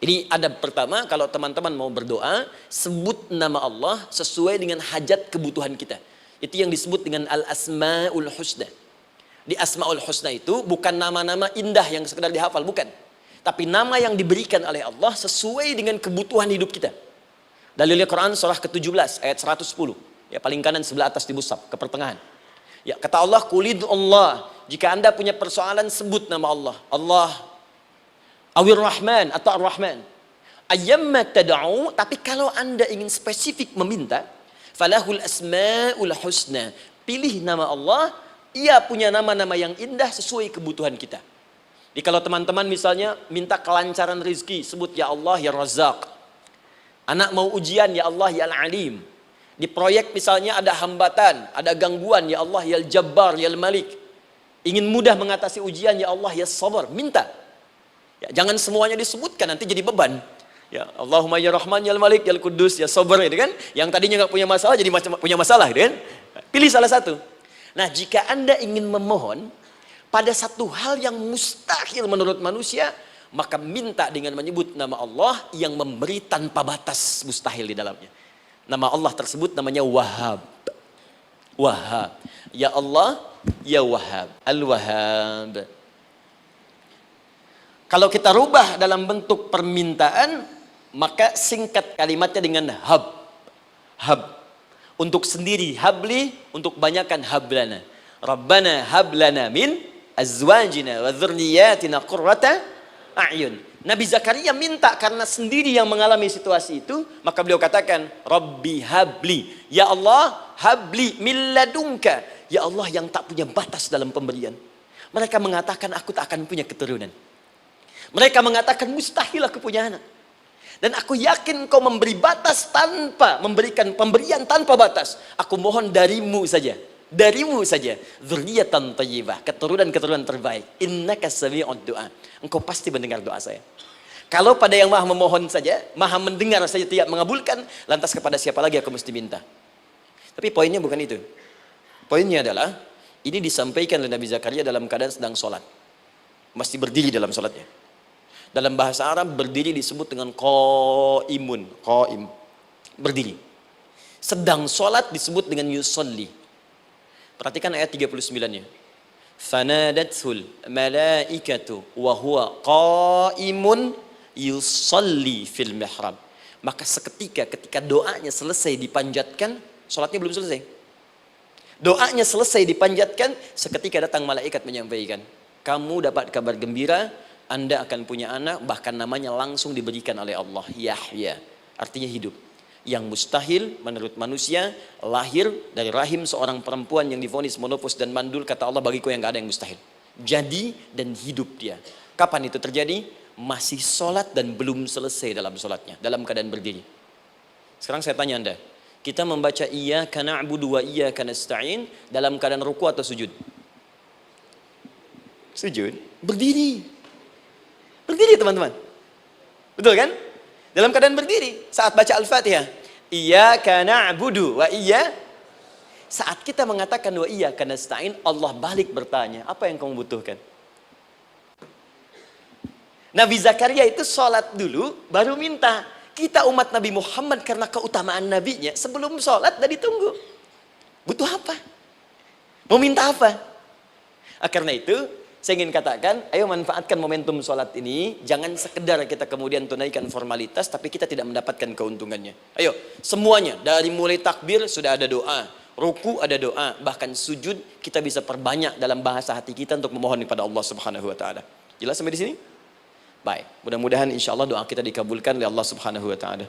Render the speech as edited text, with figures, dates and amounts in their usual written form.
Ini adab pertama, kalau teman-teman mau berdoa, sebut nama Allah sesuai dengan hajat kebutuhan kita. Itu yang disebut dengan al-asma'ul husna. Di asma'ul husna itu bukan nama-nama indah yang sekedar dihafal, bukan. Tapi nama yang diberikan oleh Allah sesuai dengan kebutuhan hidup kita. Dalilnya Quran surah ke-17 ayat 110. Ya, paling kanan sebelah atas di mushaf, ke pertengahan. Ya, kata Allah, "Qulid Allah." Jika Anda punya persoalan, sebut nama Allah. Allah Awir Rahman atau Ar-Rahman. Ayyamma tad'u, tapi kalau Anda ingin spesifik meminta, falahul asmaul husna. Pilih nama Allah, ia punya nama-nama yang indah sesuai kebutuhan kita. Jadi kalau teman-teman misalnya minta kelancaran rezeki, sebut ya Allah ya Razzaq. Anak mau ujian, ya Allah ya Al-Alim. Di proyek misalnya ada hambatan, ada gangguan, ya Allah ya Al-Jabbar ya Al-Malik. Ingin mudah mengatasi ujian, ya Allah ya Sabar. Minta. Ya, jangan semuanya disebutkan, nanti jadi beban. Ya, Allahumma ya Rahman ya Malik ya Kudus ya Sabar, gitu kan? Yang tadinya nggak punya masalah jadi punya masalah, gitu kan? Pilih salah satu. Nah, jika Anda ingin memohon pada satu hal yang mustahil menurut manusia, maka minta dengan menyebut nama Allah yang memberi tanpa batas mustahil di dalamnya. Nama Allah tersebut namanya Wahhab. Wahhab. Ya Allah, ya Wahhab. Al-Wahhab. Kalau kita rubah dalam bentuk permintaan, maka singkat kalimatnya dengan hab. Hab. Untuk sendiri habli, untuk banyakkan hablana. Rabbana hablana min azwajina wa dzurriyyatina qurrata a'yun. Nabi Zakaria minta karena sendiri yang mengalami situasi itu, maka beliau katakan, Rabbi habli. Ya Allah, habli min ladunka. Ya Allah yang tak punya batas dalam pemberian. Mereka mengatakan aku tak akan punya keturunan. Mereka mengatakan mustahil aku punya anak. Dan aku yakin kau memberi batas tanpa memberikan pemberian tanpa batas. Aku mohon darimu saja. Darimu saja. Dzurriyyatan thayyibah, keturunan-keturunan terbaik. Innaka sami'ud du'a. Engkau pasti mendengar doa saya. Kalau pada yang maha memohon saja, maha mendengar saja tidak mengabulkan, lantas kepada siapa lagi aku mesti minta? Tapi poinnya bukan itu. Poinnya adalah ini disampaikan oleh Nabi Zakaria dalam keadaan sedang sholat. Masih berdiri dalam sholatnya. Dalam bahasa Arab berdiri disebut dengan qaimun, qaim, berdiri. Sedang sholat disebut dengan yusolli. Perhatikan ayat 39-nya. Fanadatul malaikatu wa huwa qaimun yusolli fil mihrab. Maka seketika ketika doanya selesai dipanjatkan, sholatnya belum selesai. Doanya selesai dipanjatkan, seketika datang malaikat menyampaikan, kamu dapat kabar gembira, Anda akan punya anak, bahkan namanya langsung diberikan oleh Allah, Yahya, artinya hidup. Yang mustahil menurut manusia, lahir dari rahim seorang perempuan yang divonis monopos dan mandul, kata Allah, bagiku yang gak ada yang mustahil. Jadi dan hidup dia. Kapan itu terjadi? Masih sholat dan belum selesai dalam sholatnya, dalam keadaan berdiri. Sekarang saya tanya Anda, kita membaca iyyaka na'budu wa iyyaka nasta'in dalam keadaan ruku atau sujud? Sujud, berdiri. Berdiri teman-teman. Betul kan? Dalam keadaan berdiri saat baca Al-Fatihah. Iyyaka na'budu wa saat kita mengatakan wa iyyaka nasta'in, Allah balik bertanya, apa yang kamu butuhkan? Nabi Zakaria itu sholat dulu baru minta. Kita umat Nabi Muhammad karena keutamaan nabinya, sebelum sholat udah ditunggu. Butuh apa? Mau minta apa? Karena itu saya ingin katakan, ayo manfaatkan momentum sholat ini. Jangan sekedar kita kemudian tunaikan formalitas, tapi kita tidak mendapatkan keuntungannya. Ayo, semuanya. Dari mulai takbir sudah ada doa. Ruku ada doa. Bahkan sujud kita bisa perbanyak dalam bahasa hati kita untuk memohon kepada Allah Subhanahu Wa Taala. Jelas sampai di sini? Baik. Mudah-mudahan insya Allah doa kita dikabulkan oleh Allah Subhanahu Wa Taala.